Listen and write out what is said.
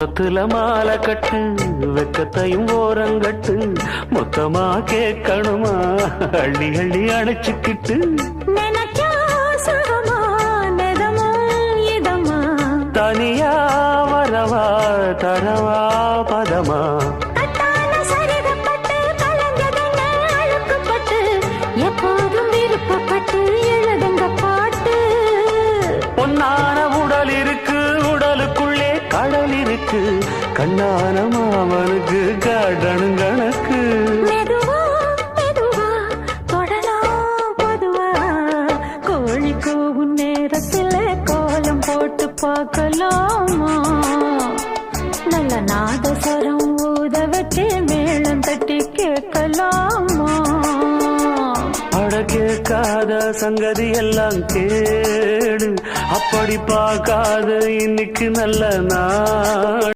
சொத்துல மாலை கட்டு வெக்கத்தையும் ஓரங்கட்டு மொத்தமா கேட்கணுமா அள்ளி அள்ளி அணைச்சுக்கிட்டு தனியா வரவா தரவா பதமா எப்போதும் விருப்பப்பட்டு எழுதுங்க பாட்டு பொன்னான உடல் இருக்கு உடலுக்குள்ளே கடல் இருக்கு கண்ணான மாமனுக்கு காடணும் கணக்கு மெதுவா மெதுவா தொடலாம் பொதுவா கோழி கூவும் நேரத்தில் கோலம் போட்டு பார்க்கலாமா நல்ல நாதஸ்வரம் ஊத வச்சு மேளம் தட்டி கேட்கலாமா அட கேட்காத சங்கதி எல்லாம் கேடு அப்படி பார்க்காத இன்னைக்கு நல்ல நாள்